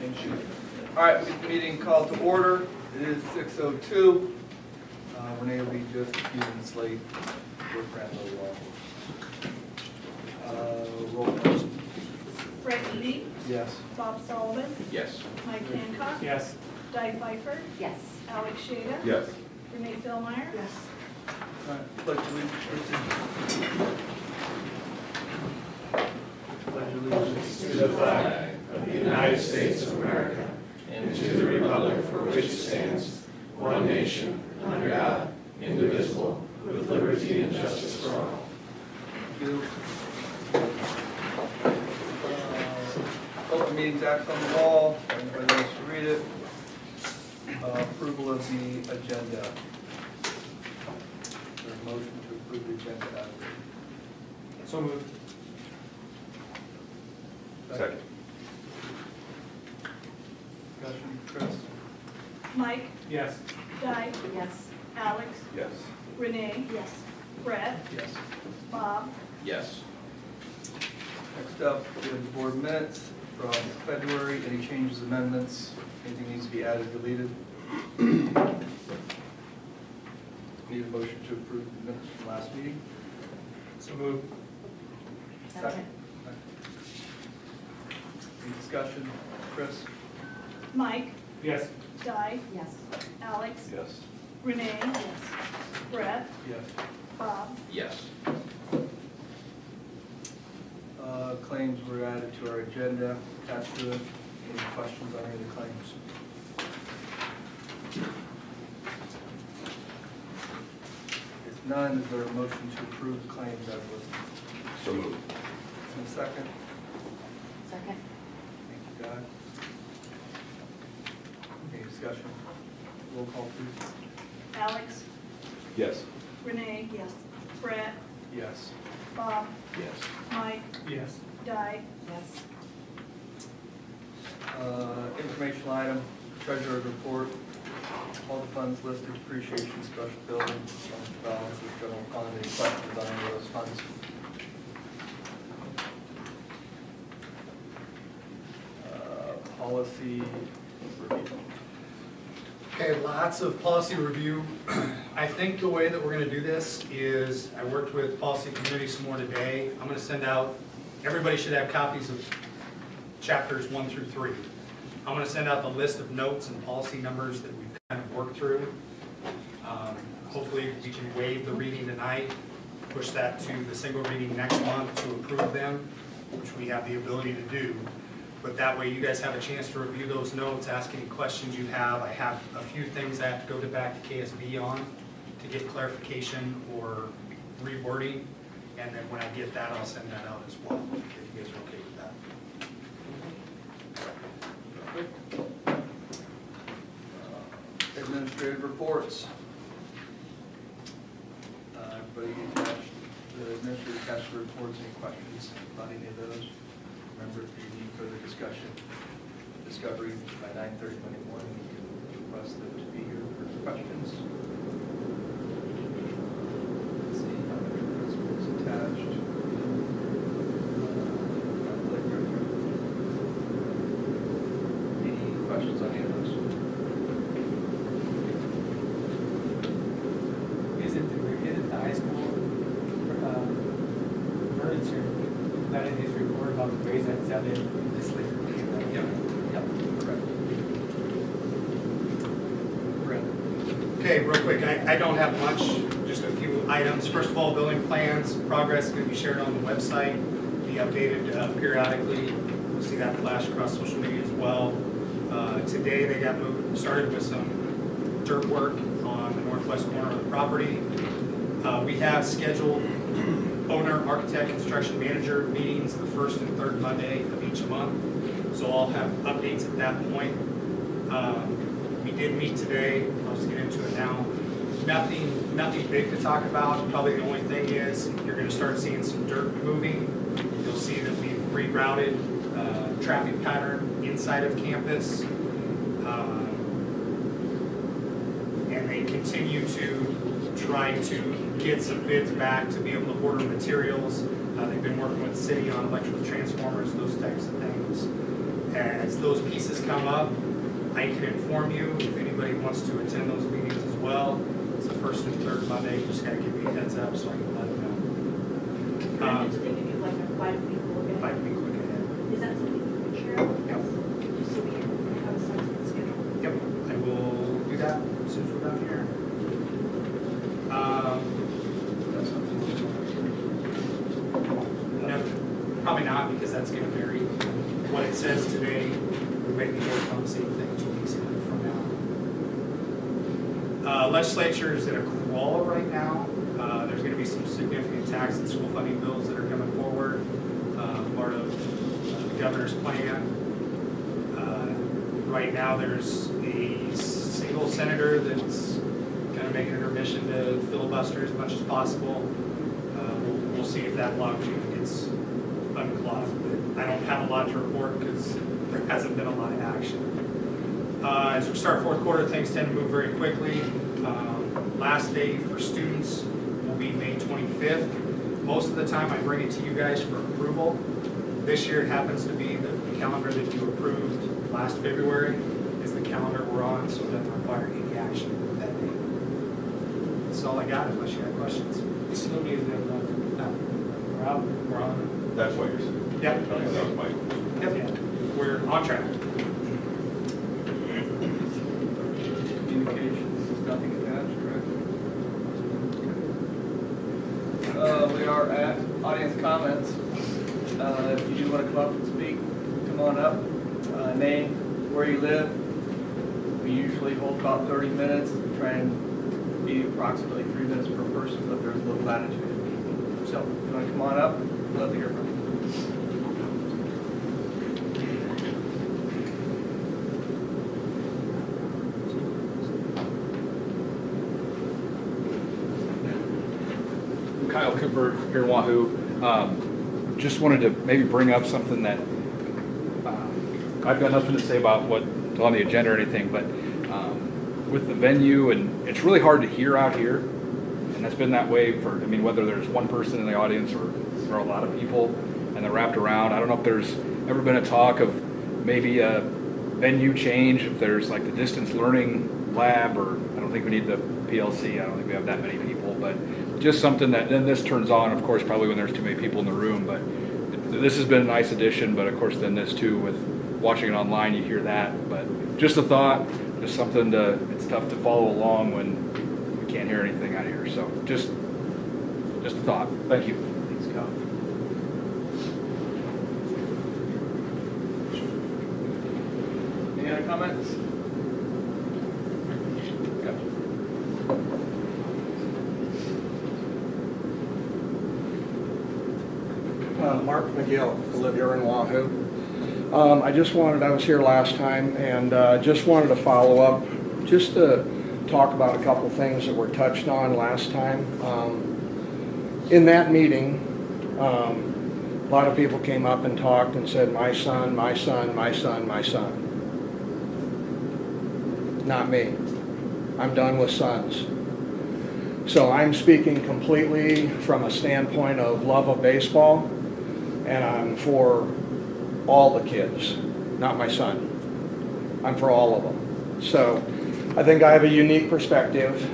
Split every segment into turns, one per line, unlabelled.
Thank you. All right, get the meeting called to order. It is 6:02. Renee will be just a few minutes late. We're ran a little while. Roll call.
Fred Eby.
Yes.
Bob Sullivan.
Yes.
Mike Hancock.
Yes.
Di Pfeiffer.
Yes.
Alex Shada.
Yes.
Renee Philmeyer.
Yes.
All right, pledge allegiance. Pledge allegiance
To the flag of the United States of America and to the republic for which it stands, one nation, under God, indivisible, with liberty and justice for all.
Thank you. Open Meetings Act on the wall. Everybody wants to read it. Approval of the agenda. Is there a motion to approve the agenda as written?
So moved.
Second.
Discussion, Chris?
Mike.
Yes.
Di.
Yes.
Alex.
Yes.
Renee.
Yes.
Brett.
Yes.
Bob.
Yes.
Next up, we have the board minutes from February. Any changes, amendments, anything needs to be added, deleted? Need a motion to approve the minutes from last meeting?
So moved.
Second.
Any discussion? Chris?
Mike.
Yes.
Di.
Yes.
Alex.
Yes.
Renee.
Yes.
Brett.
Yes.
Bob.
Yes.
Claims were added to our agenda, attached to it. Any questions on any of the claims? If none, is there a motion to approve the claims as listed?
So moved.
In a second.
Second.
Thank you, Guy. Any discussion? Roll call, please.
Alex.
Yes.
Renee. Yes. Brett.
Yes.
Bob.
Yes.
Mike.
Yes.
Di.
Yes.
Informational item, treasurer's report, all the funds listed, depreciation, special building, fund balances, general fund, any questions on any of those funds? Policy review.
Okay, lots of policy review. I think the way that we're gonna do this is, I worked with policy committee some more today. I'm gonna send out, everybody should have copies of chapters 1 through 3. I'm gonna send out the list of notes and policy numbers that we've kind of worked through. Hopefully we can waive the reading tonight, push that to the single reading next month to approve them, which we have the ability to do. But that way you guys have a chance to review those notes, ask any questions you have. I have a few things I have to go back to KSB on to get clarification or rewording. And then when I get that, I'll send that out as well, if you guys are okay with that.
Administrative reports. Everybody attached, the administrative attached the reports, any questions about any of those? Remember, if you need further discussion, discovery by 9:30 Monday morning, you can request them to be here for questions. Let's see, principals attached. Any questions on any of those?
Isn't the high school furniture that in his report about the raise that sounded this later?
Yep, yep, correct. Brent?
Okay, real quick, I don't have much, just a few items. First of all, building plans, progress is going to be shared on the website, be updated periodically. You'll see that flash across social media as well. Today they got started with some dirt work on the northwest corner of the property. We have scheduled owner, architect, construction manager meetings the first and third Monday of each month. So I'll have updates at that point. We did meet today. I'll just get into it now. Nothing big to talk about. Probably the only thing is you're going to start seeing some dirt moving. You'll see that we've rerouted traffic pattern inside of campus. And they continue to try to get some bids back to be able to order materials. They've been working with the city on electrical transformers, those types of things. As those pieces come up, I can inform you if anybody wants to attend those meetings as well. It's the first and third Monday, you just gotta give me a heads up so I can let them know.
Brandon, do they give you like a 5-week look ahead?
5 week look ahead.
Is that something you can share with
Yep.
us? Just so we have a sense of the schedule?
Yep, I will do that as soon as we're done here.
That's something.
No, probably not, because that's gonna vary. What it says today, we may be working on the same thing 2 weeks from now. Legislature is in a crawl right now. There's gonna be some significant tax and school funding bills that are coming forward, part of the governor's plan. Right now, there's a single senator that's kind of making it her mission to filibuster as much as possible. We'll see if that logjam gets unclogged. But I don't have a lot to report because there hasn't been a lot of action. As we start fourth quarter, things tend to move very quickly. Last day for students will be May 25th. Most of the time, I bring it to you guys for approval. This year, it happens to be the calendar that you approved last February is the calendar we're on, so it doesn't require any action that day. That's all I got, unless you have questions.
Still means that we're out.
We're on.
That's what you're saying.
Yep.
That was my question.
Yep. We're on track.
Communications, nothing attached, correct? We are at audience comments. If you do want to come up and speak, come on up. Name, where you live. We usually hold about 30 minutes, try and be approximately 3 minutes per person, but there's a little latitude. So, if you want to come on up, we'd love to hear from you.
Kyle Cooper here in Wahoo. Just wanted to maybe bring up something that I've got nothing to say about what's on the agenda or anything, but with the venue, and it's really hard to hear out here, and it's been that way for, I mean, whether there's one person in the audience or there are a lot of people and they're wrapped around. I don't know if there's ever been a talk of maybe a venue change, if there's like the distance learning lab, or I don't think we need the PLC. I don't think we have that many people, but just something that then this turns on, of course, probably when there's too many people in the room, but this has been a nice addition, but of course then this too, with watching it online, you hear that, but just a thought, just something to, it's tough to follow along when we can't hear anything out here, so just a thought. Thank you.
Thanks, Kyle. Any other comments? Yep.
Mark McGill, I live here in Wahoo. I was here last time, and just wanted to follow up, just to talk about a couple things that were touched on last time. In that meeting, a lot of people came up and talked and said, my son, my son, my son, my son. Not me. I'm done with sons. So I'm speaking completely from a standpoint of love of baseball, and I'm for all the kids, not my son. I'm for all of them. So I think I have a unique perspective.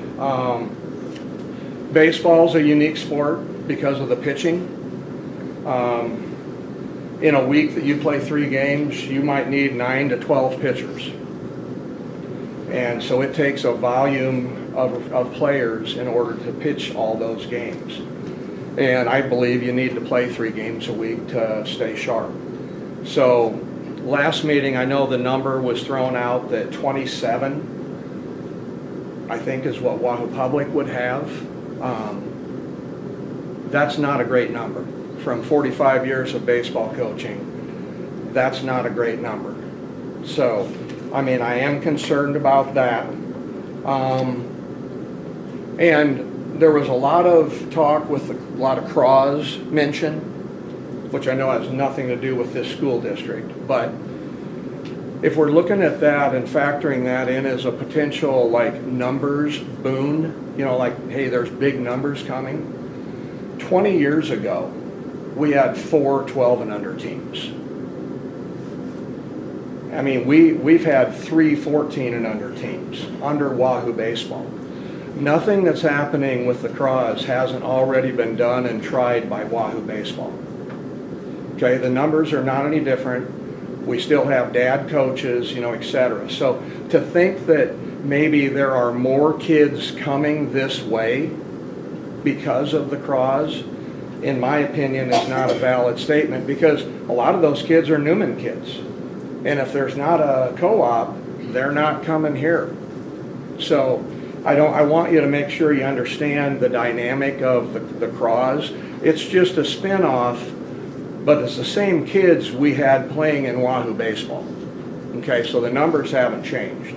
Baseball's a unique sport because of the pitching. In a week that you play 3 games, you might need 9 to 12 pitchers. And so it takes a volume of players in order to pitch all those games. And I believe you need to play 3 games a week to stay sharp. So last meeting, I know the number was thrown out that 27, I think, is what Wahoo Public would have. That's not a great number. From 45 years of baseball coaching, that's not a great number. So, I mean, I am concerned about that. And there was a lot of talk with a lot of craws mentioned, which I know has nothing to do with this school district. But if we're looking at that and factoring that in as a potential like numbers boon, you know, like, hey, there's big numbers coming. 20 years ago, we had 4 12 and under teams. I mean, we've had 3 14 and under teams under Wahoo baseball. Nothing that's happening with the Craws hasn't already been done and tried by Wahoo baseball. Okay, the numbers are not any different. We still have dad coaches, you know, et cetera. So to think that maybe there are more kids coming this way because of the Craws, in my opinion, is not a valid statement, because a lot of those kids are Newman kids. And if there's not a co-op, they're not coming here. So I want you to make sure you understand the dynamic of the Craws. It's just a spin-off, but it's the same kids we had playing in Wahoo baseball. Okay, so the numbers haven't changed.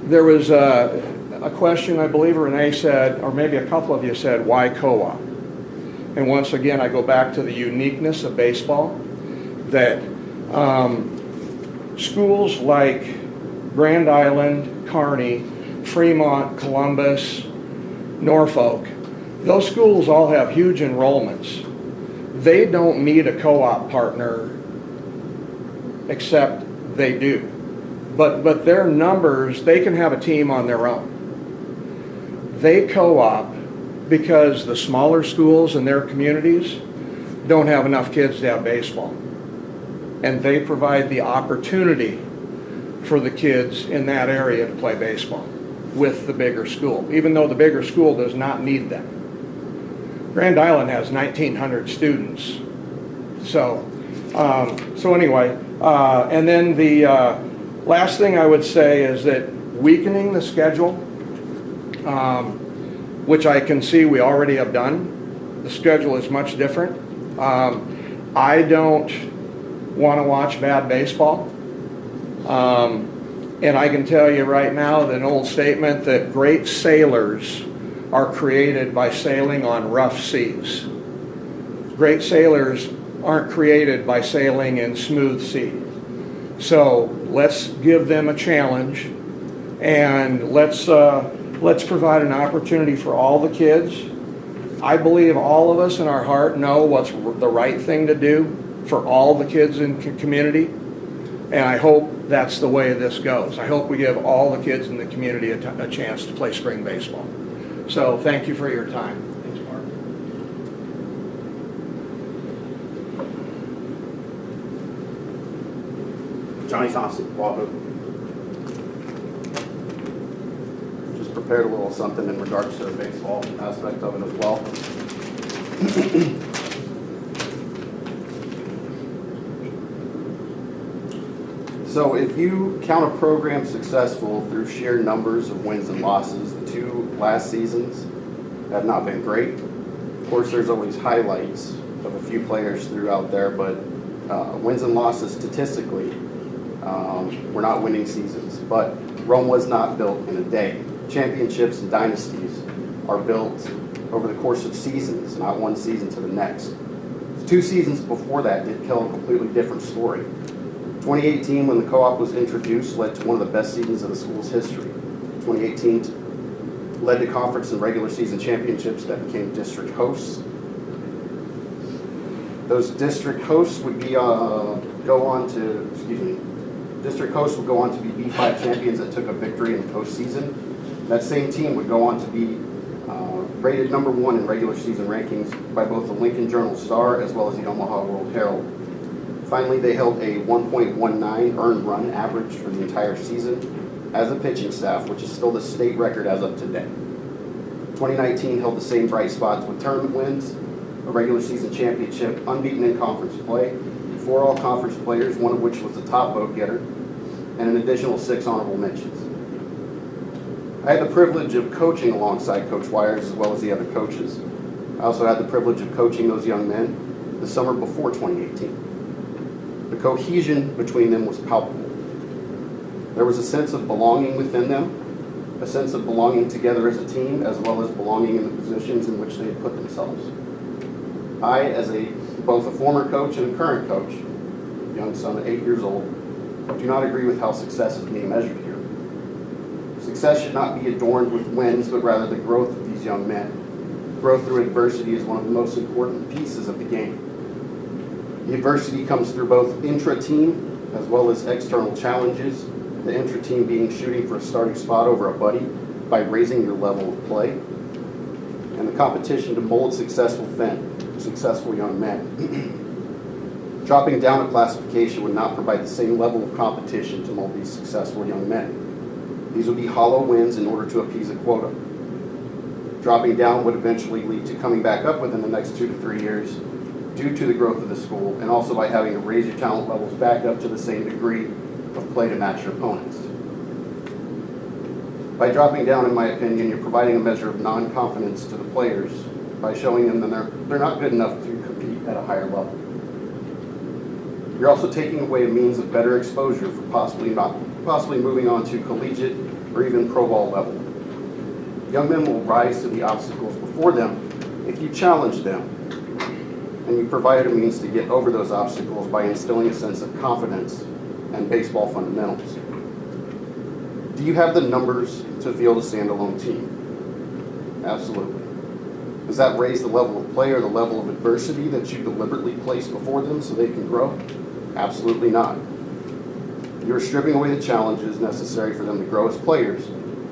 There was a question, I believe Renee said, or maybe a couple of you said, why co-op? And once again, I go back to the uniqueness of baseball, that schools like Grand Island, Kearney, Fremont, Columbus, Norfolk, those schools all have huge enrollments. They don't need a co-op partner, except they do. But their numbers, they can have a team on their own. They co-op because the smaller schools in their communities don't have enough kids to have baseball. And they provide the opportunity for the kids in that area to play baseball with the bigger school, even though the bigger school does not need them. Grand Island has 1,900 students. So anyway, and then the last thing I would say is that weakening the schedule, which I can see we already have done. The schedule is much different. I don't want to watch bad baseball. And I can tell you right now that an old statement that great sailors are created by sailing on rough seas. Great sailors aren't created by sailing in smooth seas. So let's give them a challenge, and let's provide an opportunity for all the kids. I believe all of us in our heart know what's the right thing to do for all the kids in the community, and I hope that's the way this goes. I hope we give all the kids in the community a chance to play spring baseball. So thank you for your time.
Thanks, Mark.
Johnny Thompson, Wahoo. Just prepared a little something in regards to the baseball aspect of it as well. So if you count a program successful through sheer numbers of wins and losses, the 2 last seasons have not been great. Of course, there's always highlights of a few players throughout there, but wins and losses statistically, we're not winning seasons. But Rome was not built in a day. Championships and dynasties are built over the course of seasons, not one season to the next. 2 seasons before that did tell a completely different story. 2018, when the co-op was introduced, led to one of the best seasons of the school's history. 2018 led to conference and regular season championships that became district hosts. Those district hosts would be district hosts would go on to be B5 champions that took a victory in the postseason. That same team would go on to be rated number 1 in regular season rankings by both the Lincoln Journal-Star as well as the Omaha World-Herald. Finally, they held a 1.19 earned run average for the entire season as a pitching staff, which is still the state record as of today. 2019 held the same bright spots with tournament wins, a regular season championship, unbeaten in conference play, 4 all-conference players, one of which was the top vote getter, and an additional 6 honorable mentions. I had the privilege of coaching alongside Coach Wires as well as the other coaches. I also had the privilege of coaching those young men the summer before 2018. The cohesion between them was palpable. There was a sense of belonging within them, a sense of belonging together as a team, as well as belonging in the positions in which they had put themselves. I, as both a former coach and a current coach, young son of 8 years old, do not agree with how success is being measured here. Success should not be adorned with wins, but rather the growth of these young men. Growth through adversity is one of the most important pieces of the game. The adversity comes through both intra-team as well as external challenges, the intra-team being shooting for a starting spot over a buddy by raising your level of play, and the competition to mold successful young men. Dropping down a classification would not provide the same level of competition to mold these successful young men. These would be hollow wins in order to appease a quota. Dropping down would eventually lead to coming back up within the next 2 to 3 years due to the growth of the school, and also by having to raise your talent levels back up to the same degree of play to match your opponents. By dropping down, in my opinion, you're providing a measure of non-confidence to the players by showing them that they're not good enough to compete at a higher level. You're also taking away a means of better exposure for possibly moving on to collegiate or even pro ball level. Young men will rise to the obstacles before them if you challenge them, and you provide a means to get over those obstacles by instilling a sense of confidence and baseball fundamentals. Do you have the numbers to field a standalone team? Absolutely. Does that raise the level of play or the level of adversity that you deliberately place before them so they can grow? Absolutely not. You're stripping away the challenges necessary for them to grow as players,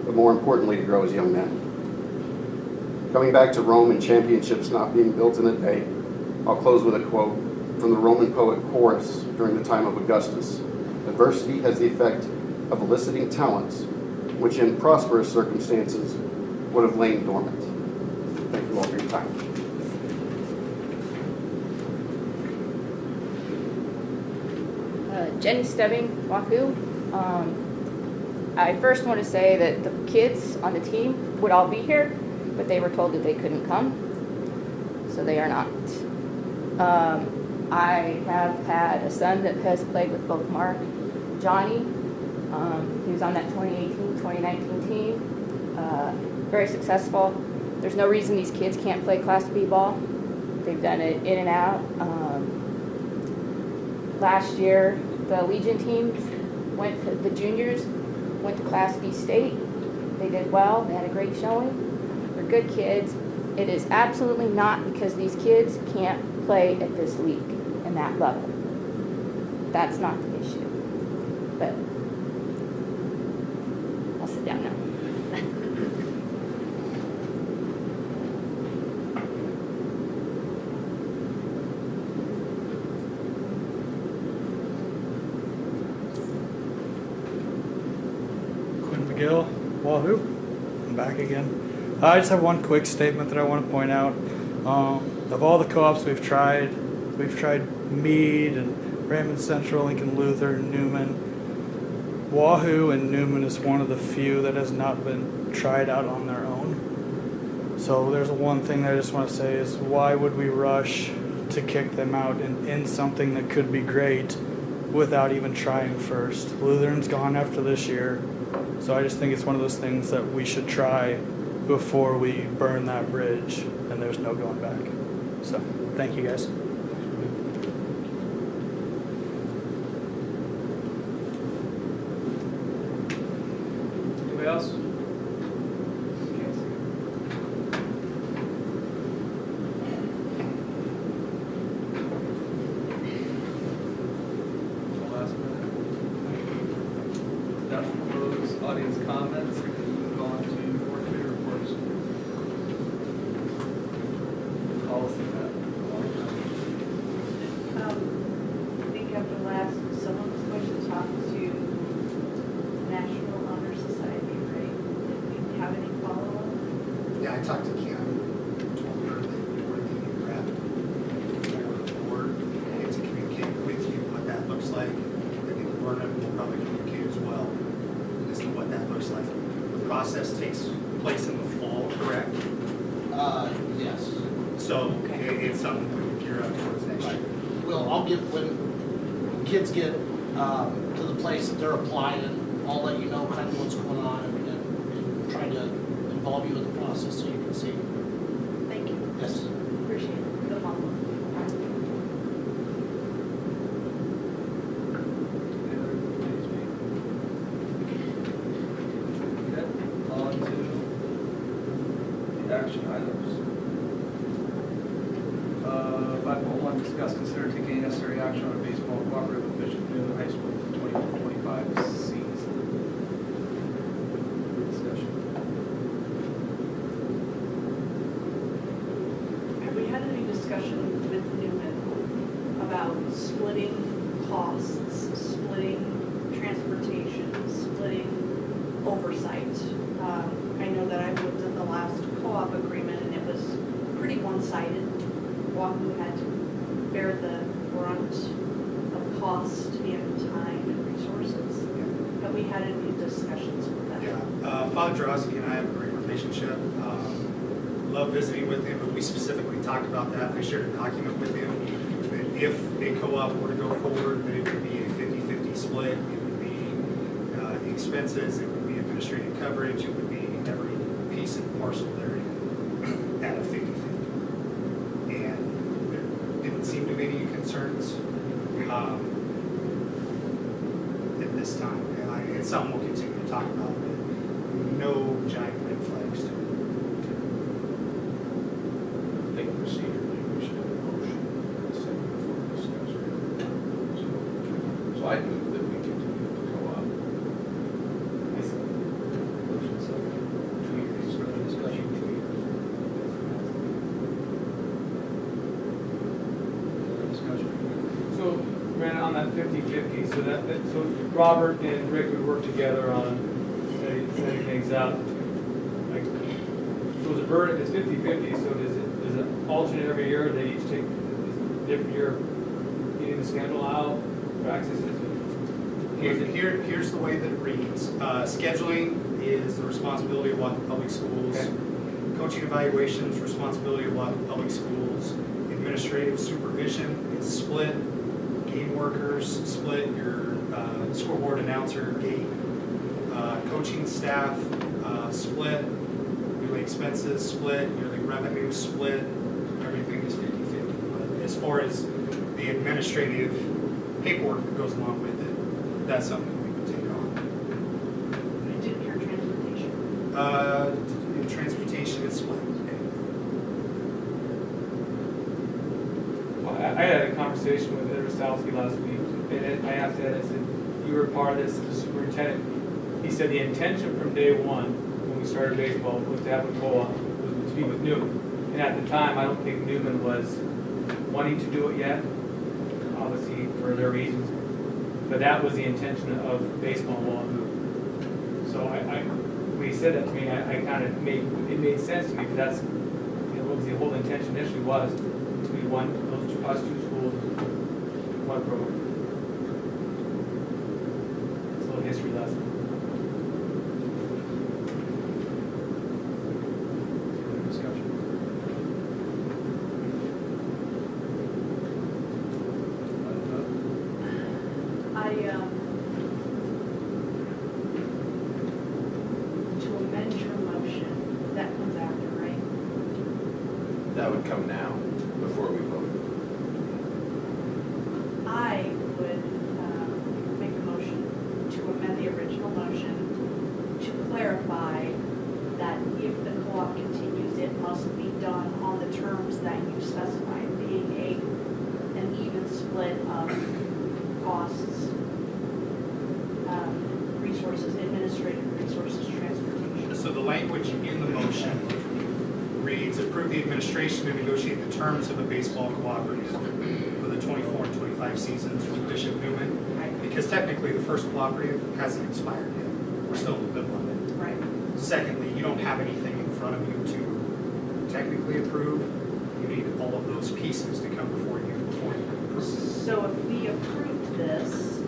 but more importantly, to grow as young men. Coming back to Rome and championships not being built in a day, I'll close with a quote from the Roman poet Horace during the time of Augustus. Adversity has the effect of eliciting talents, which in prosperous circumstances would have lain dormant. Thank you all for your time.
Jenny Stebbing, Wahoo. I first want to say that the kids on the team would all be here, but they were told that they couldn't come, so they are not. I have had a son that has played with both Mark, Johnny, he was on that 2018-2019 team, very successful. There's no reason these kids can't play Class B ball. They've done it in and out. Last year, the Legion teams the juniors went to Class B state. They did well, they had a great showing. They're good kids. It is absolutely not because these kids can't play at this league and that level. That's not the issue. But I'll sit down now.
McGill, Wahoo, I'm back again. I just have one quick statement that I want to point out. Of all the co-ops we've tried Meade and Raymond Central, Lincoln Lutheran, Newman. Wahoo and Newman is one of the few that has not been tried out on their own. So there's one thing that I just want to say is why would we rush to kick them out in something that could be great without even trying first? Lutheran's gone after this year. So I just think it's one of those things that we should try before we burn that bridge and there's no going back. So thank you guys.
Anybody else? Audience comments, we can move on to board committee reports. Call us through that.
I think after last, someone was going to talk to National Honor Society, right? Did we have any follow-up?
Yeah, I talked to Kim, told her that we were being prepped for the board, and to communicate with you what that looks like. I think Vernon will probably communicate as well as to what that looks like. The process takes place in the fall, correct?
Yes.
So it's something we can gear up towards next year.
Well, I'll get, when kids get to the place that they're applying, I'll let you know kind of what's going on and try to involve you in the process so you can see.
Thank you.
Yes.
Appreciate it. The follow-up.
Action items. 5.1, discuss, consider taking necessary action on a baseball cooperative with Bishop Newman High School for the 24-25 season. Discussion.
Have we had any discussion with Newman about splitting costs, splitting transportation, splitting oversight? I know that I've looked at the last co-op agreement and it was pretty one-sided. Wahoo had to bear the brunt of cost and time and resources. Have we had any discussions with that?
Yeah, Father Jarowski and I have a great relationship. Love visiting with him, but we specifically talked about that. I shared a document with him that if a co-op were to go forward, that it would be a 50-50 split. It would be the expenses, it would be administrative coverage, it would be every piece and parcel there at a 50-50. And there didn't seem to be any concerns at this time. And it's something we'll continue to talk about, but no giant red flags to it.
I think procedurally, we should have a motion and second before discussion. So I move that we continue to co-op.
Motion second. 2 years. Further discussion. 2 years. Further discussion.
So, Brandon, on that 50-50, so so Robert and Rick would work together on setting things up. Like, so is a burden, it's 50-50, so does it alternate every year? They each take a different year getting the schedule out, practices?
Here's the way that it reads. Scheduling is the responsibility of Wahoo Public Schools.
Okay.
Coaching evaluations, responsibility of Wahoo Public Schools. Administrative supervision is split. Game workers split. Your scoreboard announcer, gate. Coaching staff split. Yearly expenses split. Yearly revenue split. Everything is 50-50. But as far as the administrative paperwork that goes along with it, that's something we can take on.
I didn't hear transportation.
Transportation is split.
Well, I had a conversation with Ed Rostowski last week, and I asked Ed, I said, you were part of this, the superintendent. He said the intention from day one, when we started baseball, was to have a co-op, was to be with Newman. And at the time, I don't think Newman was wanting to do it yet, obviously for their reasons. But that was the intention of baseball in Wahoo. So when he said that to me, I kind of it made sense to me, because that's, what the whole intention initially was, to be us two schools, one program. It's a little history lesson.
Further discussion.
To amend your motion, that comes after, right?
That would come now, before we vote.
I would make a motion to amend the original motion to clarify that if the co-op continues, it must be done on the terms that you specified, being an even split of costs, resources, administrative resources, transportation.
So the language in the motion reads, approve the administration to negotiate the terms of a baseball cooperative for the 24 and 25 seasons with Bishop Newman. Because technically the first cooperative hasn't expired yet. We're still in the middle of it.
Right.
Secondly, you don't have anything in front of you to technically approve. You need all of those pieces to come before you approve.
So if we approved this,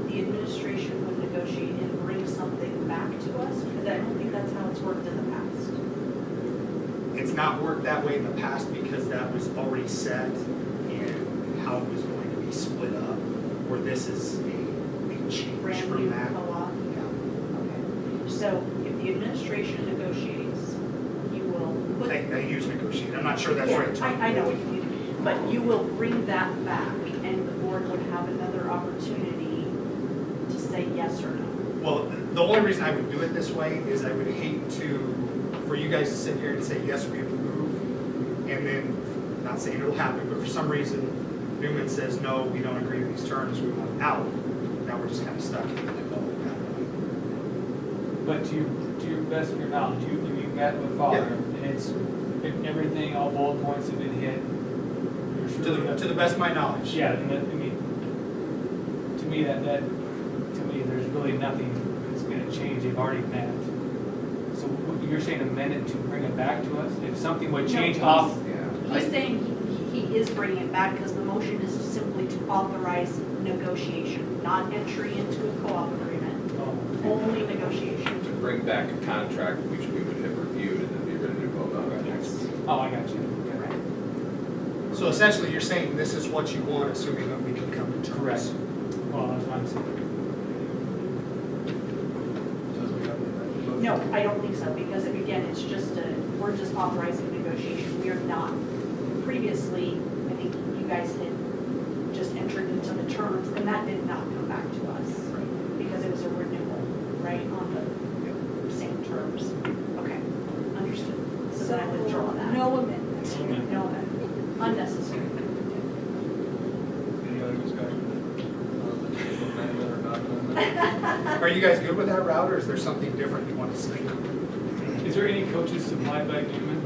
the administration would negotiate and bring something back to us? Because I don't think that's how it's worked in the past.
It's not worked that way in the past because that was already set in how it was going to be split up, where this is a change
Brand
from
new
that.
co-op?
Yeah.
Okay. So if the administration negotiates, you will put.
They use negotiate. I'm not sure that's
Yeah,
right.
I know what you mean, but you will bring that back and the board would have another opportunity to say yes or no.
Well, the only reason I would do it this way is I would hate for you guys to sit here and say, yes, we approve, and then, not saying it'll happen, but for some reason, Newman says, no, we don't agree with these terms, we want out, now we're just kind of stuck in the limbo.
But to your best of your knowledge, you met with Father, and it's, everything, all bullet points have been hit.
To the best of my knowledge.
Yeah, and that, I mean, to me, there's really nothing that's gonna change, they've already met. So you're saying amend it to bring it back to us? If something would change
No,
off,
He's saying he is bringing it back because the motion is simply to authorize negotiation, not entry into a co-op agreement, only negotiation.
To bring back a contract which we would have reviewed and then be ready to vote on it next.
oh, I got you.
Correct.
So essentially, you're saying this is what you want, assuming that we can come to terms.
Correct. Well, that's what I'm saying.
No, I don't think so, because again, it's just we're just authorizing negotiation. We are not. Previously, I think you guys had just entered into the terms, and that did not come back to us because it was a renewal, right, on the same terms. Okay, understood. So then I withdraw that.
No amendment.
No amendment. Unnecessary.
Any other discussion? Amendment or not amendment?
Are you guys good with that route, or is there something different you want to see?
Is there any coaches supplied by Newman?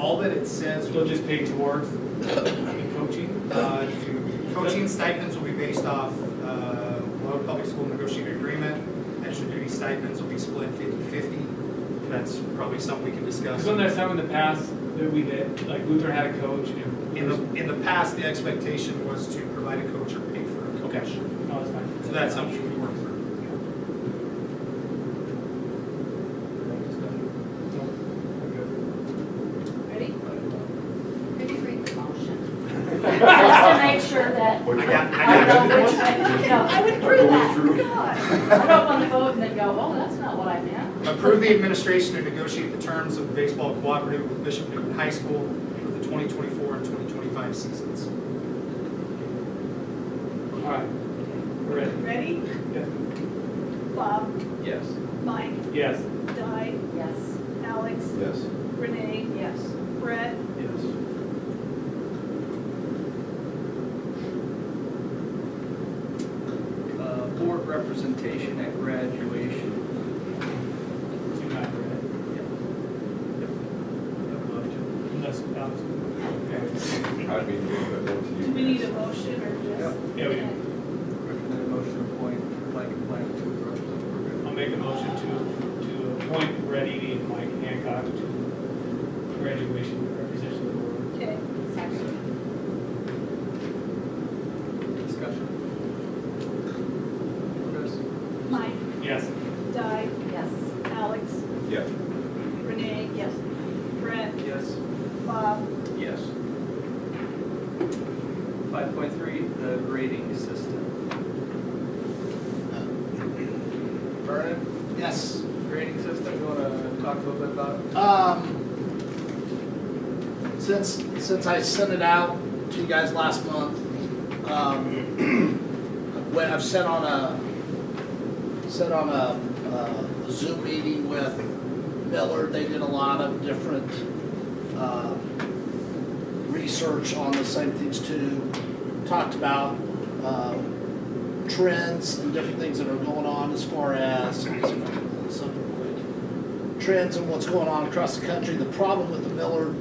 All that it says,
They'll just pay towards the coaching?
coaching stipends will be based off Loud Public School negotiated agreement. Extra duty stipends will be split 50-50. That's probably something we can discuss.
Because when there's some in the past that we did, like Luther had a coach and.
In the past, the expectation was to provide a coach or pay for a coach.
Okay, no, that's fine.
So that's something we work through.
Ready? Ready for the motion.
Just to make sure that,
I got
I don't know
it.
which, no,
I would prove that, God.
I don't want to vote and then go, oh, that's not what I meant.
Approve the administration to negotiate the terms of the baseball cooperative with Bishop Newton High School for the 2024 and 2025 seasons.
All right, we're ready.
Ready?
Yes.
Bob,
Yes.
Mike,
Yes.
Di,
Yes.
Alex,
Yes.
Renee,
Yes.
Brett,
Yes. Board representation at graduation.
Two not ready.
I'd love to.
Unless, okay.
I'd be a little bit more to you.
do we need a motion or just?
Yeah, we do.
Recommend a motion to appoint blank and blank to represent the board.
I'll make a motion to appoint Brett Eady and Mike Hancock to graduation representation of the board.
Okay.
Discussion. Chris?
Mike,
Yes.
Di,
Yes.
Alex,
Yes.
Renee,
Yes.
Brett,
Yes.
Bob,
Yes. 5.3, the grading system. Vernon,
Yes.
grading system, you want to talk a little bit about it?
Since I sent it out to you guys last month, when I've sent on a Zoom meeting with Miller. They did a lot of different research on the same things too. Talked about trends and different things that are going on as far as trends and what's going on across the country. The problem with the Miller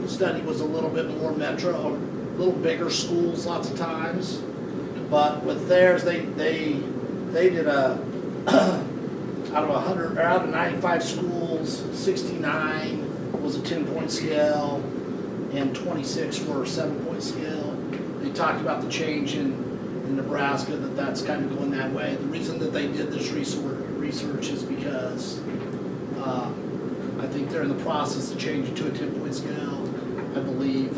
study was a little bit more metro, a little bigger schools lots of times. But with theirs, they did a out of 100 or out of 95 schools, 69 was a 10-point scale, and 26 were a 7-point scale. They talked about the change in Nebraska, that's kind of going that way. The reason that they did this research is because I think they're in the process of changing to a 10-point scale. I believe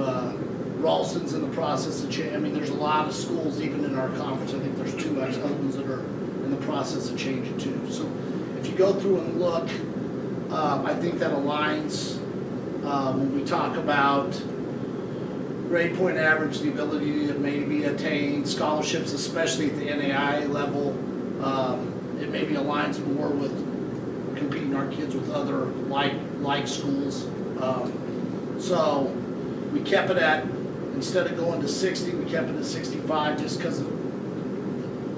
Ralston's in the process of changing. I mean, there's a lot of schools, even in our conference, I think there's 2 other ones that are in the process of changing too. So if you go through and look, I think that aligns when we talk about grade point average, the ability to maybe attain scholarships, especially at the NAIA level. It maybe aligns more with competing our kids with other like schools. So we kept it at, instead of going to 60, we kept it at 65 just because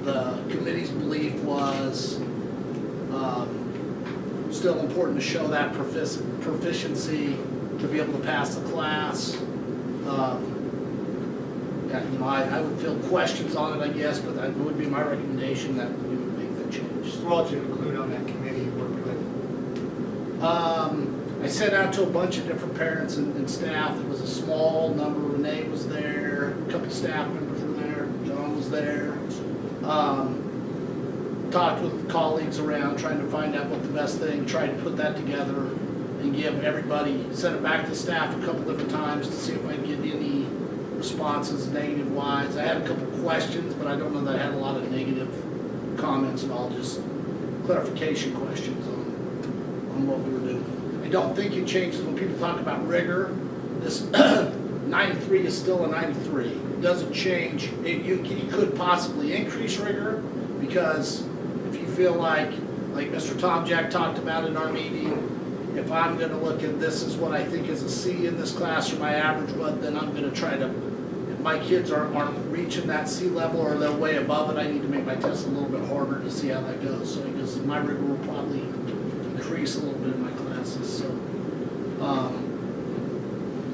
the committee's belief was still important to show that proficiency to be able to pass the class. Yeah, you know, I would feel questions on it, I guess, but that would be my recommendation that we would make that change.
Who else you include on that committee you worked with?
I sent out to a bunch of different parents and staff. It was a small number. Renee was there, a couple staff members were there, John was there. Talked with colleagues around, trying to find out what the best thing, tried to put that together and give everybody, sent it back to staff a couple different times to see if I could get any responses, negative wise. I had a couple questions, but I don't know that I had a lot of negative comments at all, just clarification questions on what we were doing. I don't think it changes when people talk about rigor. This 93 is still a 93. It doesn't change. You could possibly increase rigor because if you feel like Mr. Tom Jack talked about in our meeting, if I'm going to look at this is what I think is a C in this class or my average one, then I'm going to try to, if my kids aren't reaching that C level or they're way above it, I need to make my test a little bit harder to see how that goes. So because my rigor will probably increase a little bit in my classes. So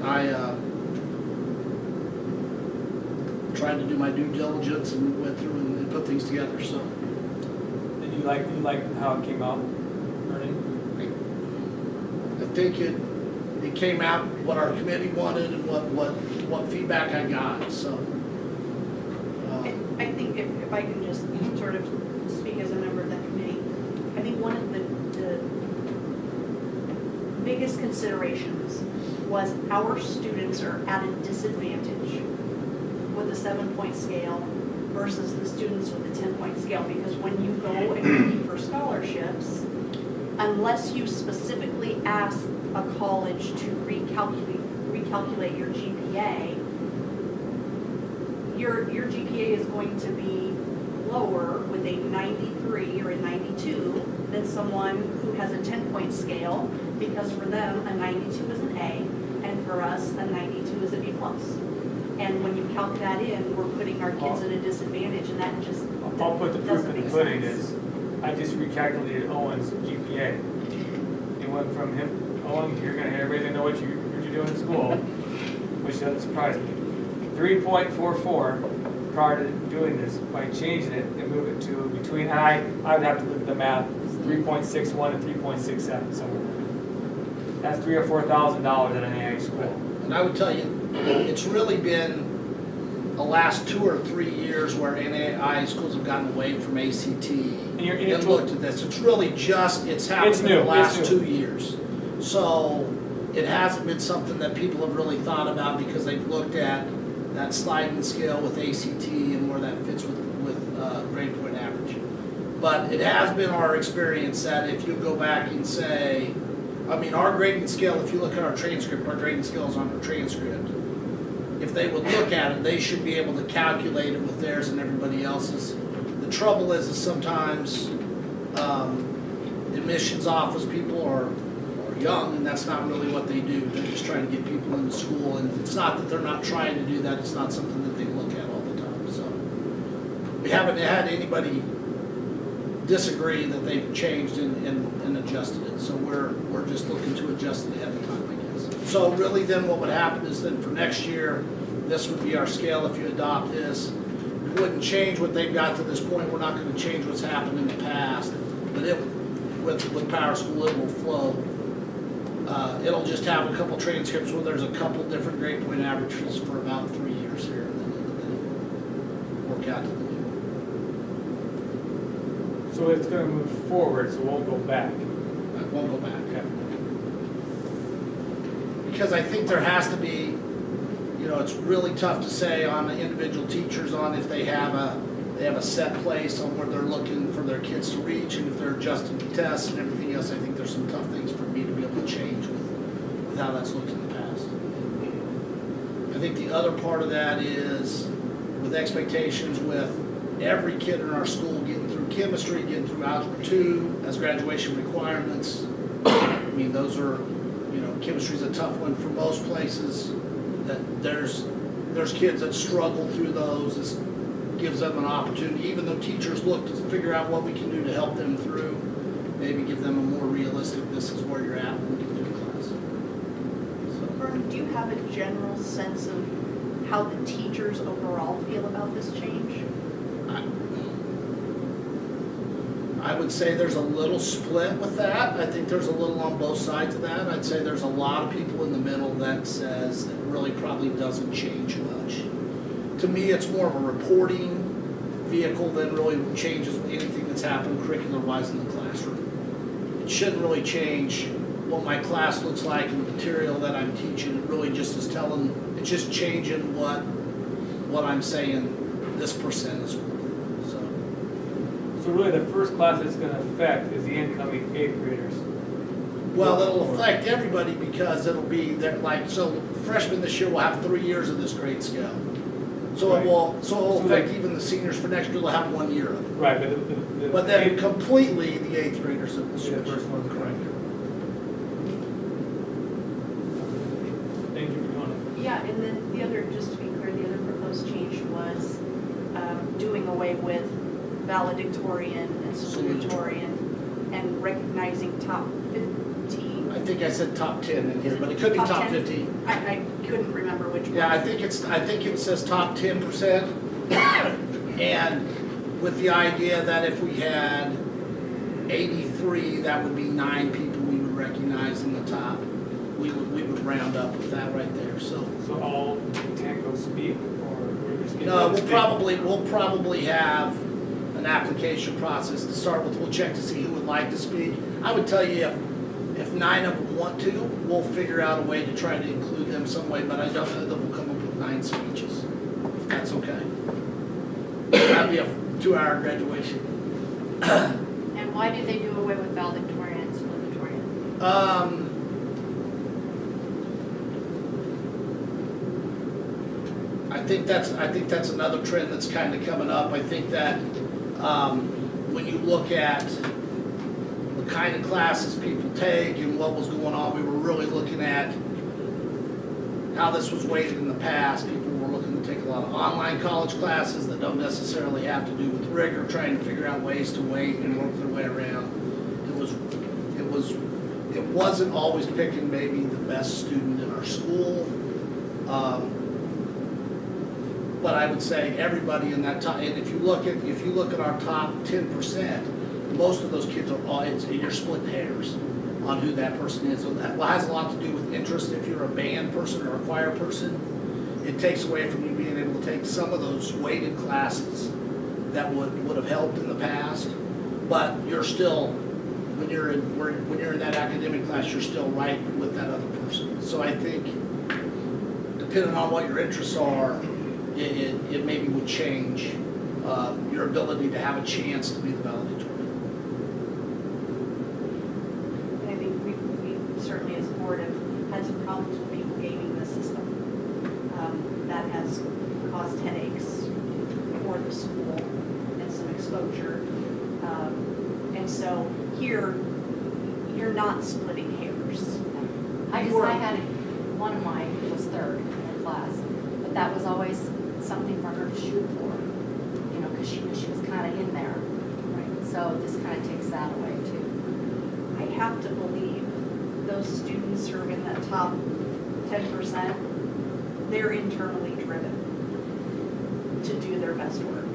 I tried to do my due diligence and went through and put things together. So.
Did you like how it came out, Ernie?
I think it came out what our committee wanted and what feedback I got, so.
I think if I can just sort of speak as a member of that committee, I think one of the biggest considerations was our students are at a disadvantage with a 7-point scale versus the students with a 10-point scale, because when you go and compete for scholarships, unless you specifically ask a college to recalculate your GPA, your GPA is going to be lower with a 93 or a 92 than someone who has a 10-point scale, because for them a 92 is an A and for us a 92 is a B+. And when you calc that in, we're putting our kids at a disadvantage, and that just
I'll put the proof
doesn't
in the
make
pudding
sense.
is, I just recalculated Owen's GPA. It went from him, Owen, you're gonna have everybody know what you're doing in school, which doesn't surprise me. 3.44 prior to doing this, by changing it and move it to between, I would have to look at the math, 3.61 and 3.67 somewhere. That's $3,000 or $4,000 at an AI school.
And I would tell you, it's really been the last 2 or 3 years where NAI schools have gotten away from ACT and looked at this. It's really just, it's happened in the last 2 years. So it hasn't been something that people have really thought about because they've looked at that sliding scale with ACT and where that fits with grade point average. But it has been our experience that if you go back and say, I mean, our grading scale, if you look at our transcript, our grading scale is on our transcript. If they would look at it, they should be able to calculate it with theirs and everybody else's. The trouble is sometimes admissions office people are young, and that's not really what they do. They're just trying to get people into school, and it's not that they're not trying to do that, it's not something that they look at all the time. So we haven't had anybody disagree that they've changed and adjusted it. So we're just looking to adjust it ahead of time, I guess. So really then what would happen is then for next year, this would be our scale if you adopt this. We wouldn't change what they've got to this point. We're not going to change what's happened in the past. But with Power School, it will flow. It'll just have a couple transcripts where there's a couple different grade point averages for about 3 years here, and then it'll work out to the new.
So it's gonna move forward, so it won't go back.
I won't go back.
Okay.
Because I think there has to be, you know, it's really tough to say on the individual teachers on if they have a set place on where they're looking for their kids to reach, and if they're adjusting the tests and everything else. I think there's some tough things for me to be able to change with how that's looked in the past. I think the other part of that is with expectations with every kid in our school getting through chemistry, getting through algebra 2 as graduation requirements. I mean, those are, you know, chemistry's a tough one for most places. That there's there's kids that struggle through those. This gives them an opportunity, even though teachers look to figure out what we can do to help them through, maybe give them a more realistic, this is where you're at when we get through class.
Vern, do you have a general sense of how the teachers overall feel about this change?
I would say there's a little split with that. I think there's a little on both sides of that. I'd say there's a lot of people in the middle that says it really probably doesn't change much. To me, it's more of a reporting vehicle than really changes anything that's happened curricular-wise in the classroom. It shouldn't really change what my class looks like and the material that I'm teaching. It really just is telling, it's just changing what I'm saying this percent is worth.
So really the first class it's gonna affect is the incoming 8th graders.
Well, it'll affect everybody because it'll be so freshmen this year will have 3 years of this grade scale. So
Right.
it'll affect
like-
even the seniors for next year, they'll have 1 year of it.
Right, but
But then completely the 8th graders will
the
switch.
first one, correct. Thank you for doing it.
Yeah, and then the other, just to be clear, the other proposed change was doing away with valedictorian and salutatorian and recognizing top 15.
I think I said top 10 in here, but it could be top
10?
15.
I couldn't remember which one.
Yeah, I think it says top 10%. And with the idea that if we had 83, that would be 9 people we would recognize in the top. We would round up with that right there, so.
So all 10 go speak, or we're just getting?
No, we'll probably have an application process to start with. We'll check to see who would like to speak. I would tell you if 9 of them want to, we'll figure out a way to try to include them some way, but I don't know that we'll come up with 9 speeches, if that's okay. That'd be a 2-hour graduation.
And why do they do away with valedictorian and salutatorian?
I think that's another trend that's kind of coming up. I think that when you look at the kind of classes people take and what was going on, we were really looking at how this was weighted in the past. People were looking to take a lot of online college classes that don't necessarily have to do with rigor, trying to figure out ways to weight and work their way around. It wasn't always picking maybe the best student in our school. But I would say everybody in that top, and if you look at our top 10%, most of those kids are all, you're splitting hairs on who that person is. So that has a lot to do with interest. If you're a band person or a choir person, it takes away from you being able to take some of those weighted classes that would have helped in the past. But you're still, when you're in that academic class, you're still right with that other person. So I think, depending on what your interests are, it maybe would change your ability to have a chance to be the valedictorian.
And I think we certainly as a board have had some problems with people gaming the system. That has caused headaches for the school and some exposure. And so here, you're not splitting hairs.
I had one of mine was 3rd in the class, but that was always something for her to shoot for, because she knew she was kind of in there. Right. So this kind of takes that away too.
I have to believe those students who are in that top 10%, they're internally driven to do their best work.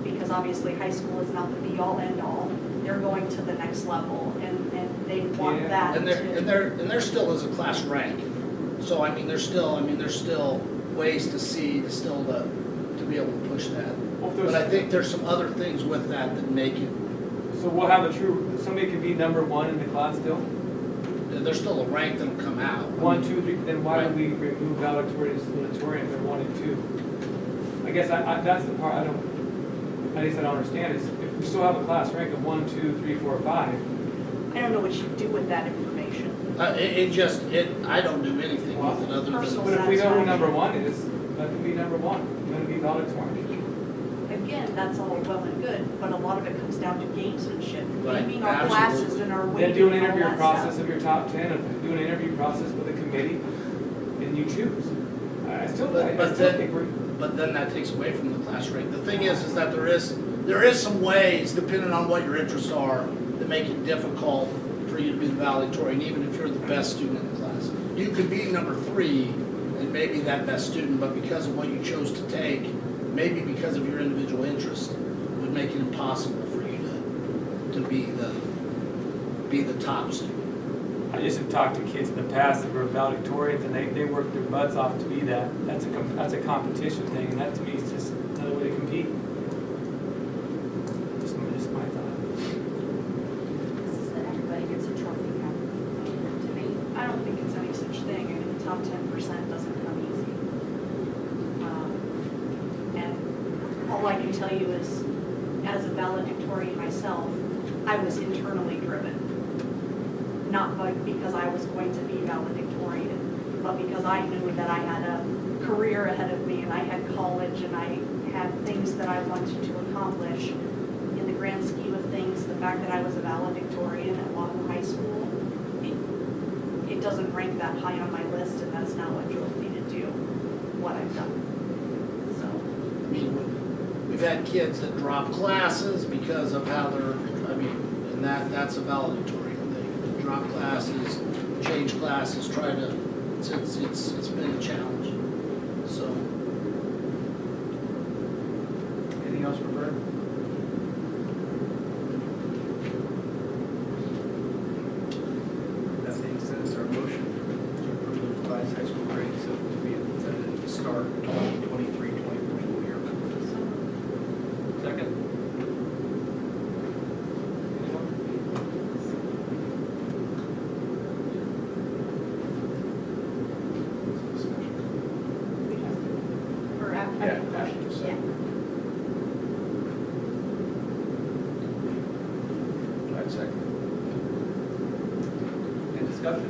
Because obviously high school is not the be-all, end-all. They're going to the next level, and they want that.
And there still is a class rank. So there's still ways to see to be able to push that. But I think there's some other things with that make it.
So we'll have somebody can be number 1 in the class still?
There's still a rank that'll come out.
1, 2, 3, then why
Right.
would we remove valedictorian and salutatorian if they're 1 and 2? I guess that's the part I don't understand is if we still have a class rank of 1, 2, 3, 4, 5.
I don't know what you do with that information.
I don't do anything with it other
Personal
than.
But if we know who number 1 is, let them be number 1. Let them be valedictorian.
Again, that's all well and good, but a lot of it comes down to gamesmanship.
Right,
Naming our
absolutely.
classes and our
Then
weighting
do an
and all
interview
that
process
stuff.
of your top 10, do an interview process with a committee, and you choose. I I still
But
think we're.
But then that takes away from the class rate. The thing is that there is some ways, depending on what your interests are, that make it difficult for you to be the valedictorian, even if you're the best student in the class. You could be number 3 and maybe that best student, but because of what you chose to take, maybe because of your individual interest, would make it impossible for you to be the top student.
I just have talked to kids in the past that were valedictorians, and they work their butts off to be that. That's a competition thing, and that to me is just another way to compete. Just my thought.
This is that everybody gets a trophy now. To me,
I don't think it's any such thing. I mean, the top 10% doesn't come easy. And all I can tell you is, as a valedictorian myself, I was internally driven. Not because I was going to be valedictorian, but because I knew that I had a career ahead of me, and I had college, and I had things that I wanted to accomplish. In the grand scheme of things, the fact that I was a valedictorian at Wahoo High School, it doesn't rank that high on my list, and that's not what drove me to do what I've done. So,
I mean, we've had kids that drop classes because of how and that's a valedictorian thing. Drop classes, change classes, it's been a challenge. So.
Anything else for Bert? That being said, is our motion to approve the revised high school grade system to be implemented at the start of 2023-24 school year. Second.
or after
Yeah,
the question,
after,
yeah.
I'd second. Any discussion?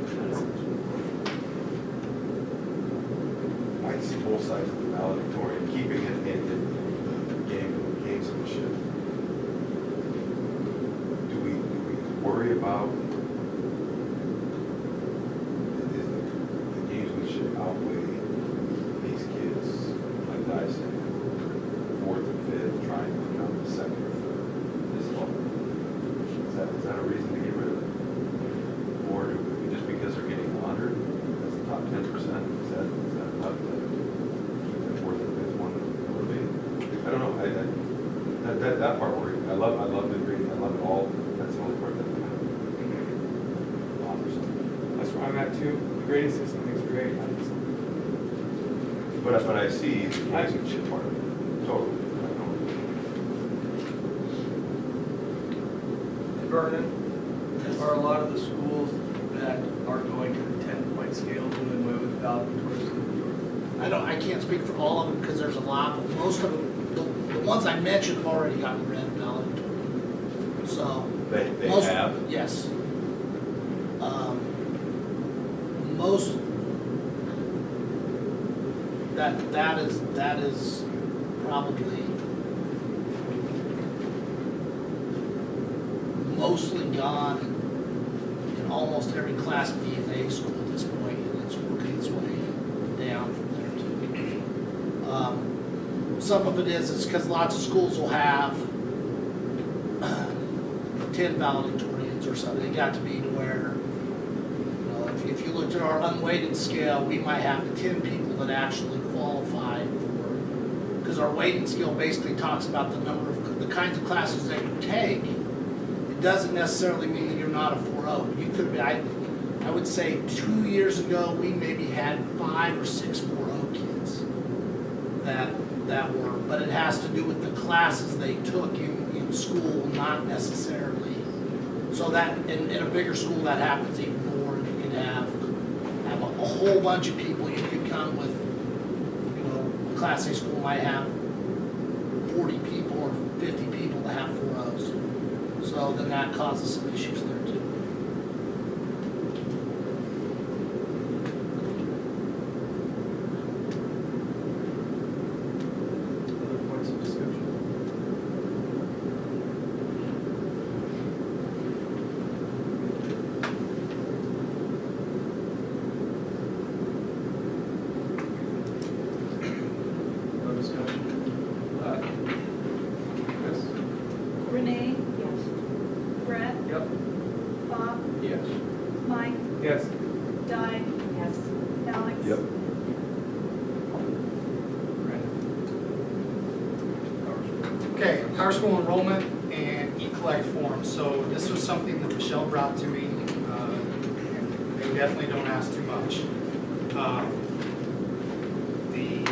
I see both sides of the valedictorian, keeping it in gamesmanship. Do we worry about, is the gamesmanship outweigh these kids, like I said, 4th or 5th, trying to become the 2nd or 3rd this fall? Is that a reason to get rid of it? Or do we, just because they're getting 100, that's the top 10%, is that enough to keep the 4th or 5th one motivated? I don't know, that part worries me. I love the grading, I love it all, that's the only part that bothers me.
That's where I'm at too. The grading system is great.
But I see the gamesmanship part of it, totally. I don't know.
Vernon, are a lot of the schools that are going to the 10-point scale doing away with valedictorian?
I can't speak for all of them because there's a lot, but most of them, the ones I mentioned have already gotten rid of valedictorian. So.
They
most-
have?
Yes. Most, that is probably mostly gone in almost every Class B and A school at this point, and it's working its way down from there too. Some of it is because lots of schools will have 10 valedictorians or something. It got to be to where, if you looked at our unweighted scale, we might have 10 people that actually qualify for, because our weighting scale basically talks about the kinds of classes that you take. It doesn't necessarily mean that you're not a 4.0. You could be, I would say 2 years ago, we maybe had 5 or 6 4.0 kids that were, but it has to do with the classes they took in school, not necessarily. So that, in a bigger school, that happens even more. You could have a whole bunch of people. You could come with, a Class A school might have 40 people or 50 people that have 4.0s. So then that causes some issues there too.
Other points of discussion?
Renee,
Yes.
Brett,
Yep.
Bob,
Yes.
Mike,
Yes.
Di,
Yes.
Alex.
Yep.
Okay, Power School enrollment and e-collect forms. So this was something that Michelle brought to me. And they definitely don't ask too much. The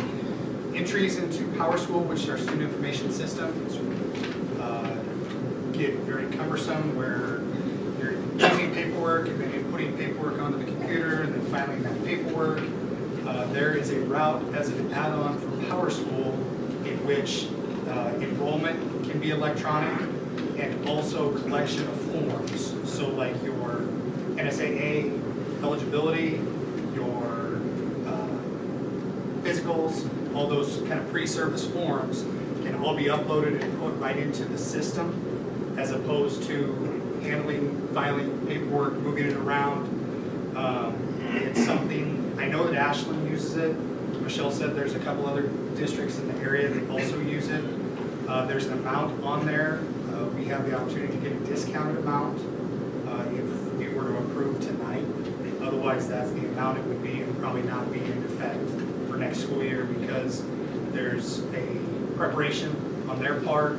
entries into Power School, which is our student information system, get very cumbersome where you're using paperwork and then inputting paperwork onto the computer and then filing that paperwork. There is a route as an add-on for Power School in which enrollment can be electronic and also collection of forms. So like your NSAA eligibility, your physicals, all those kind of pre-service forms can all be uploaded and put right into the system as opposed to handling, filing paperwork, moving it around. It's something, I know that Ashland uses it. Michelle said there's a couple other districts in the area that also use it. There's an amount on there. We have the opportunity to get a discounted amount if we were to approve tonight. Otherwise, that's the amount it would be and probably not be in effect for next school year because there's a preparation on their part.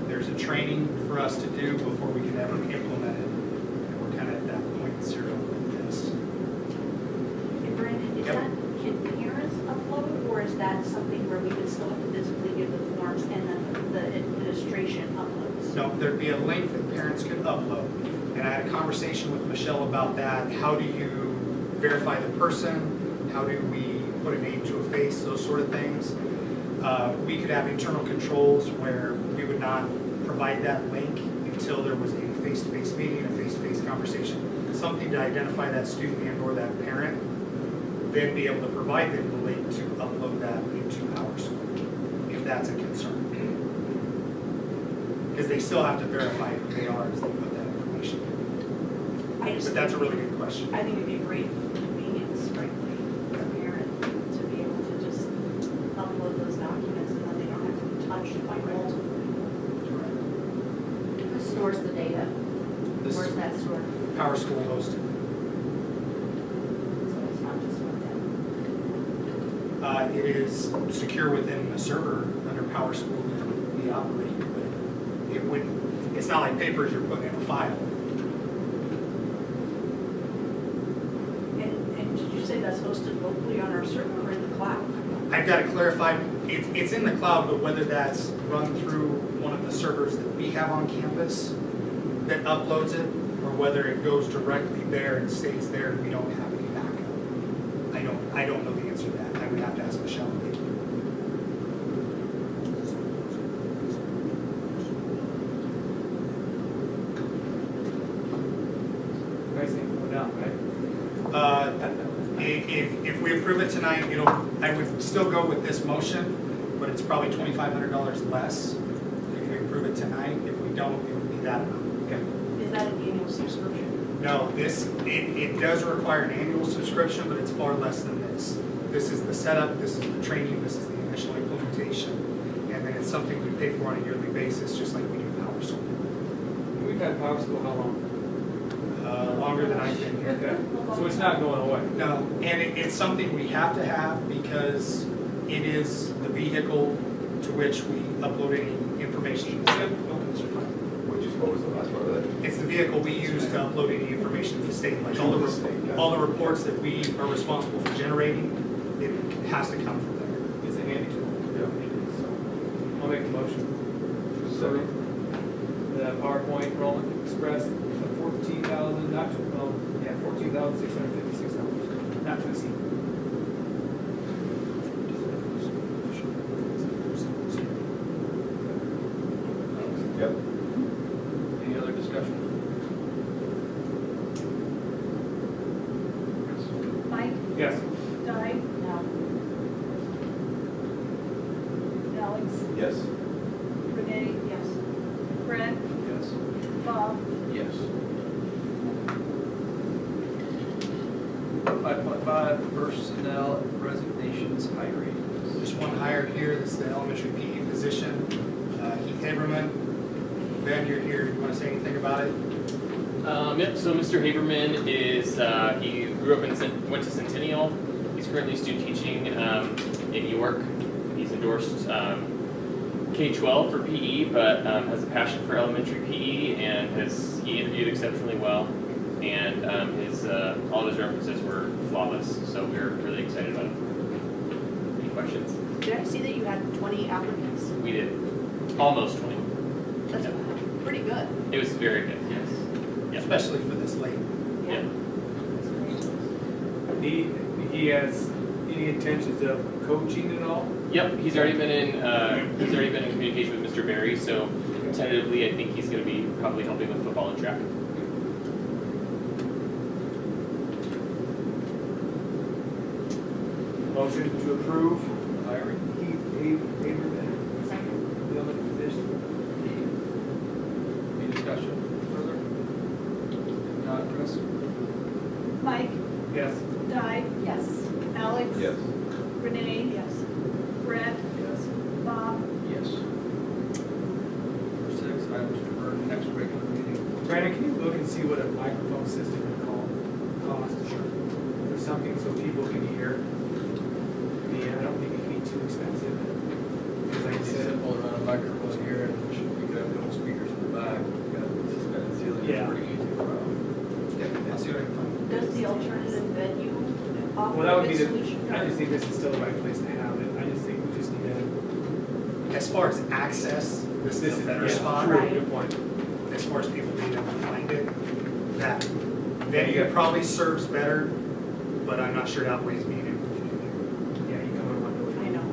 There's a training for us to do before we can ever implement it. And we're kind of at that point zero with this.
And Brandon, is
Yep.
that, can parents upload, or is that something where we would still have to physically give the forms and then the administration uploads?
No, there'd be a link that parents could upload. And I had a conversation with Michelle about that. How do you verify the person? How do we put a name to a face? Those sort of things. We could have internal controls where we would not provide that link until there was a face-to-face meeting, a face-to-face conversation, something to identify that student and or that parent, then be able to provide them the link to upload that into our school, if that's a concern. Because they still have to verify who they are as they put that information in. But that's a really good question.
I think it'd be a great convenience, frankly, as a parent, to be able to just upload those documents and then they don't have to be touched by multiple people.
Who stores the data?
This
Where's
is
that stored?
Power School hosted.
So it's not just with them.
It is secure within the server under Power School that we operate, but it wouldn't, it's not like papers you're putting in a file.
And did you say that's hosted locally on our server or in the cloud?
I've got to clarify, it's in the cloud, but whether that's run through one of the servers that we have on campus that uploads it, or whether it goes directly there and stays there and we don't have any backup. I don't know the answer to that. I would have to ask Michelle.
Nice thing to put out, right?
If we approve it tonight, I would still go with this motion, but it's probably $2,500 less if we approve it tonight. If we don't, it would be that amount.
Okay.
Is that an annual subscription?
No, it does require an annual subscription, but it's far less than this. This is the setup, this is the training, this is the initial implementation, and then it's something we pay for on a yearly basis, just like we do Power School.
We've had Power School how long?
Longer than I've been here.
Okay. So it's not going away?
No, and it's something we have to have because it is the vehicle to which we upload any information.
What was the last part of that?
It's the vehicle we use to upload any information to the state, like all the reports that we are responsible for generating, it has to come from there.
It's a handy tool.
Yeah.
So I'll make the motion.
Second.
The PowerPoint enrollment express, $14,000, not to, $14,656, not to exceed.
Yep.
Any other discussion?
Mike,
Yes.
Di,
No.
Alex,
Yes.
Renee,
Yes.
Brett,
Yes.
Bob,
Yes. 5.5, personnel resignations, hiring.
Just one hire here, this is the elementary PE position. Heath Haberman Ben, you're here, you wanna say anything about it?
Yep, so Mr. Haberman is, he grew up in, went to Centennial. He's currently student teaching in York. He's endorsed K-12 for PE, but has a passion for elementary PE and he interviewed exceptionally well. And all of his references were flawless, so we're really excited about him. Any questions?
Did I see that you had 20 applicants?
We did almost 20.
That's pretty good.
It was very good, yes. Yeah.
Especially for this late.
Yeah.
He has any intentions of coaching at all?
Yep, he's already been in communication with Mr. Berry, so tentatively I think he's going to be probably helping with football and track.
Motion to approve hiring Heath Haberman, filling the position.
Any discussion further? If not, Chris?
Mike,
Yes.
Di,
Yes.
Alex.
Yes.
Renee,
Yes.
Brett,
Yes.
Bob.
Yes. Number 6, items for next regular meeting.
Brandon, can you look and see what a microphone system would cost? Sure. For something so people can hear. I don't think it'd be too expensive. Because like I
It's
said,
simple to run a microphone here, and we could have no speakers in the back. We got a suspended ceiling,
Yeah.
it's pretty easy to run.
Yeah, I'll see what I can find.
Does the alternative venue offer
well, that
a
would be
good
the,
solution?
I just think this is still the right place to have it. I just think we just need to.
As far as access, this is a better
yeah,
spot.
true,
Right.
good point.
As far as people being able to find it, that venue probably serves better, but I'm not sure it outweighs being able to do
Yeah, you come in one door.
I know.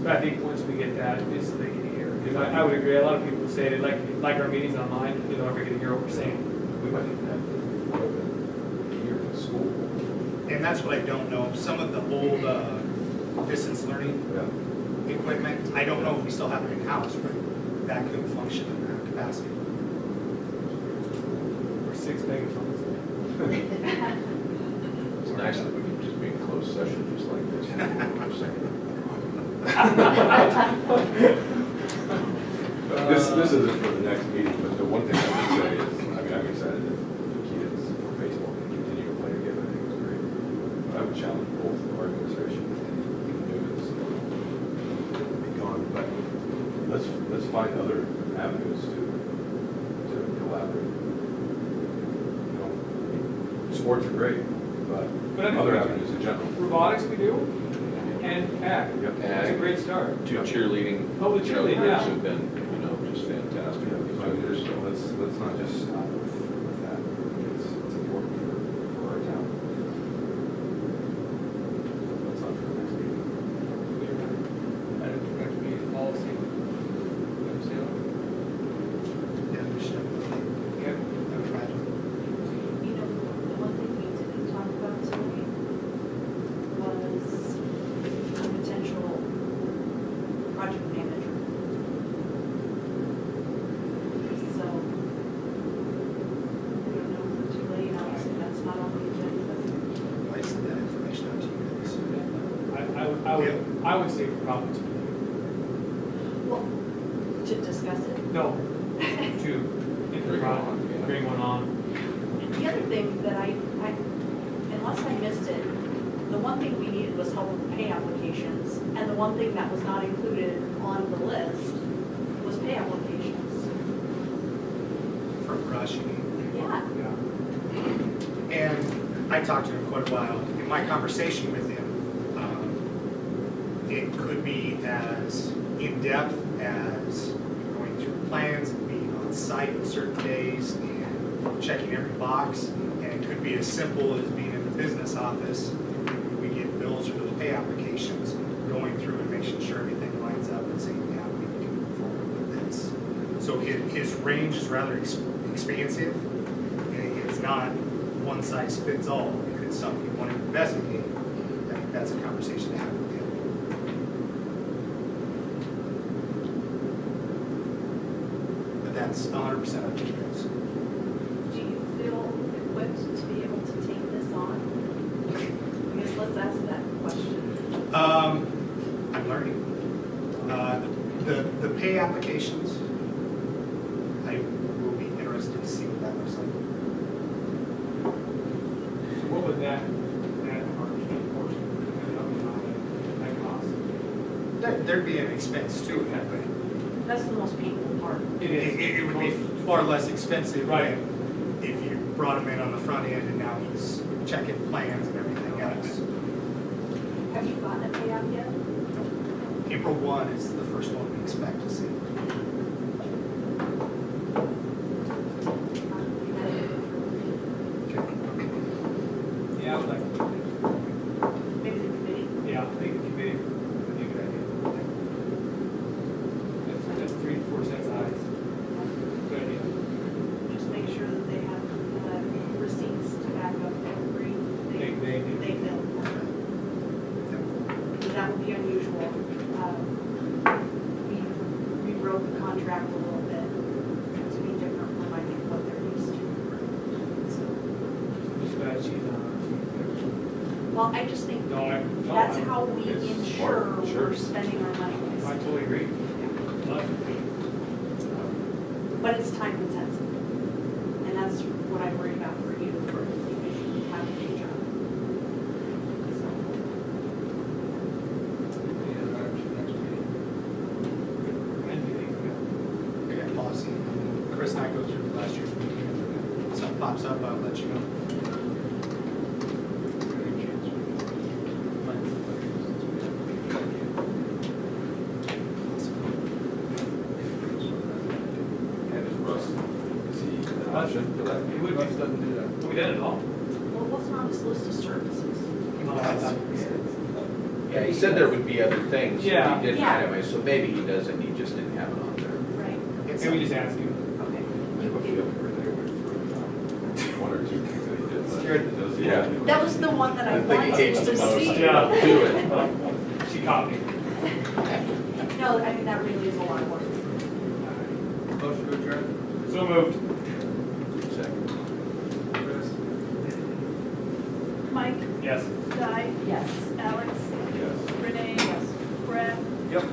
But I think once we get that, just so they can hear. Because I would agree, a lot of people say they like our meetings online, you know, everybody can hear what we're saying.
We might even have the equipment here in school.
it. And that's what I don't know. Some of the old distance learning
Yeah.
equipment, I don't know if we still have it in-house, but that could function in that capacity.
Or 6 megaphones.
It's nice that we can just be in closed session just like this. This isn't for the next meeting, but the one thing I would say is, I mean, I'm excited that the kids for baseball can continue to play together. I think it's great. But I would challenge both our administration and even Newman's to be gone. But let's find other avenues to collaborate. You know, sports are great, but
But I think
other
we-
avenues in general.
Robotics we do, and ag.
Yep.
That's a great start.
Two cheerleading.
Oh, the cheerleading,
groups
yeah.
have been, you know, just fantastic.
So let's not just stop with that. It's important for our town. Let's not for the next meeting.
Items for next meeting, policy.
Yeah, we should.
Okay.
I would imagine.
You know, the one thing we didn't talk about tonight was a potential project manager. So, I don't know if it's too late, obviously that's not on the agenda.
I send that information out to you guys.
I would say probably to,
Well, to discuss it.
no, to bring one on.
The other thing that I, unless I missed it, the one thing we needed was help with pay applications, and the one thing that was not included on the list was pay applications.
For Rush, you mean?
Yeah,
Yeah.
And I talked to him quite a while. In my conversation with him, it could be as in-depth as going through plans and being on site on certain days and checking every box. And it could be as simple as being in the business office. And we get bills for those pay applications, going through and making sure everything lines up and saying, yeah, we can move forward with this. So his range is rather expansive. And it's not one size fits all. If it's something you want to investigate, I think that's a conversation to have with him. But that's 100% up to you guys.
do you feel equipped to be able to take this on? I guess let's ask that question.
I'm learning. The pay applications,
that hardship portion, that cost.
There'd be an expense to it, but
That's the most painful part.
it would be far less expensive
Right.
if you brought him in on the front end and now he's checking plans and everything else.
Have you gotten a payout yet?
April 1 is the first one we expect to see.
Yeah, I would like,
Maybe the committee?
yeah, I think the committee would be a good idea. That's 3 to 4 cents high. Good idea.
Just make sure that they have receipts to back up every
They do.
they bill. Because that would be unusual. We wrote the contract a little bit to be different from, I think, what they're used to. So,
Just bad she's on.
well, I just think
No,
that's how we
It's
ensure
smart, sure.
we're spending our money
I
wisely.
totally agree. Love it.
But it's time intensive. And that's what I worry about for you, because you have a day job. So,
Any other items for next meeting?
I got policy. Chris and I go through last year's meeting. If something pops up, I'll let you know.
Any chance we can find somebody since we have a meeting?
And is Russ, is he an option for that?
It would be.
Russ doesn't do that.
We did it all.
well, what's on this list of services?
Yeah, he said there would be other things.
Yeah.
He didn't
Yeah.
anyway, so maybe he doesn't, he just didn't have it on there.
Right,
It's
Maybe we just ask you.
okay.
I have a feeling where they went through one or two things that he did. but
Scared.
does he-
Yeah.
That was the one that I
I think he
wanted
hates
to
the most.
see.
Yeah.
Do it.
She caught me.
No, I mean, that really is a lot of work.
Motion to adjourn?
So moved.
Second.
Chris?
Mike,
Yes.
Di,
Yes.
Alex,
Yes.
Renee,
Yes.
Brett,
Yep.